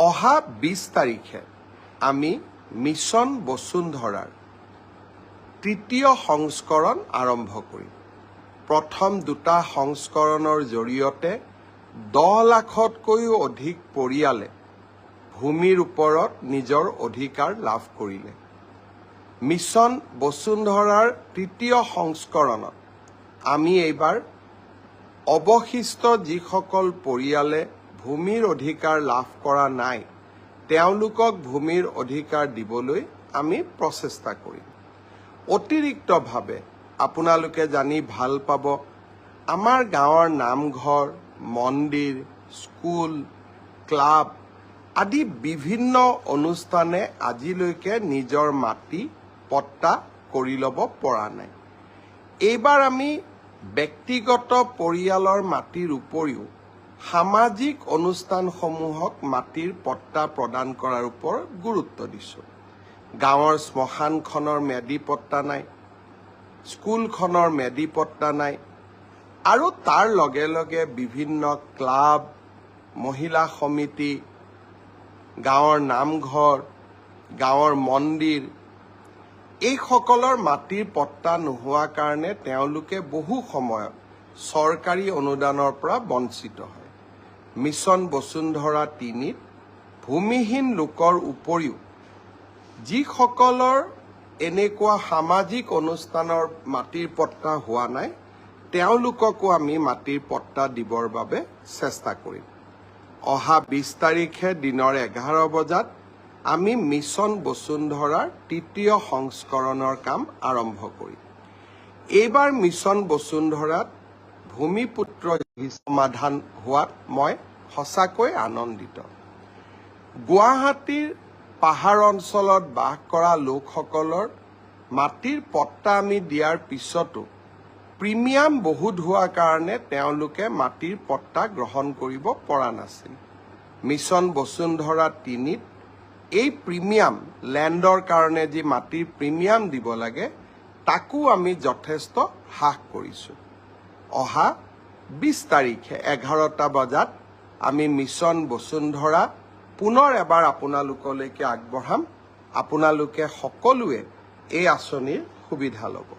অহা 20 তাৰিখে আমি মিছন বসুন্ধৰাৰ তৃতীয় সংস্কৰণ আৰম্ভ কৰিম। প্ৰথম দুটা সংস্কৰণৰ জৰিয়তে 10 লাখতকৈও অধিক পৰিয়ালে ভূমিৰ ওপৰত নিজৰ অধিকাৰ লাভ কৰিলে। মিছন বসুন্ধৰাৰ তৃতীয় সংস্কৰণত আমি এইবাৰ অৱশিষ্ট যিসকল পৰিয়ালে ভূমিৰ অধিকাৰ লাভ কৰা নাই তেওঁলোকক ভূমিৰ অধিকাৰ দিবলৈ আমি প্ৰচেষ্টা কৰিম। অতিৰিক্তভাৱে আপোনালোকে জানি ভাল পাব, আমাৰ গাঁৱৰ নামঘৰ, মন্দিৰ, স্কুল, ক্লাব আদি বিভিন্ন অনুষ্ঠানে আজিলৈকে নিজৰ মাটি পট্টা কৰি ল'ব পৰা নাই। এইবাৰ আমি ব্যক্তিগত পৰিয়ালৰ মাটিৰ উপৰিও সামাজিক অনুষ্ঠানসমূহক মাটিৰ পট্টা প্ৰদান কৰাৰ ওপৰত গুৰুত্ব দিছোঁ। গাঁৱৰ শ্মশানখনৰ মেদি পট্টা নাই, স্কুলখনৰ মেদি পট্টা নাই আৰু তাৰ লগে লগে বিভিন্ন ক্লাব, মহিলা সমিতি, গাঁৱৰ নামঘৰ, গাঁৱৰ মন্দিৰ এইসকলৰ মাটিৰ পট্টা নোহোৱাৰ কাৰণে তেওঁলোকে বহু সময়ত চৰকাৰী অনুদানৰ পৰা বঞ্চিত হয়। মিছন বসুন্ধৰা 3ত ভূমিহীন লোকৰ উপৰিও যিসকলৰ এনেকুৱা সামাজিক অনুষ্ঠানৰ মাটিৰ পট্টা হোৱা নাই তেওঁলোককো আমি মাটিৰ পট্টা দিবৰ বাবে চেষ্টা কৰিম। অহা 20 তাৰিখে দিনৰ 11 বজাত আমি মিছন বসুন্ধৰাৰ তৃতীয় সংস্কৰণৰ কাম আৰম্ভ কৰিম। এইবাৰ মিছন বসুন্ধৰাত ভূমিপুত্ৰ সমাধান হোৱাত মই সঁচাকৈ আনন্দিত। গুৱাহাটীৰ পাহাৰ অঞ্চলত বাস কৰা লোকসকলৰ মাটিৰ পট্টা আমি দিয়াৰ পিছতো প্ৰিমিয়াম বহুত হোৱাৰ কাৰণে তেওঁলোকে মাটিৰ পট্টা গ্ৰহণ কৰিব পৰা নাছিল। মিছন বসুন্ধৰা 3ত এই প্ৰিমিয়াম লেণ্ডৰ কাৰণে যি মাটিৰ প্ৰিমিয়াম দিব লাগে তাকো আমি যথেষ্ট হ্ৰাস কৰিছোঁ। অহা 20 তাৰিখে 11টা বজাত আমি মিছন বসুন্ধৰা পুনৰ এবাৰ আপোনালোকলৈকে আগবঢ়াম। আপোনালোকে সকলোৱে এই আঁচনিৰ সুবিধা ল'ব।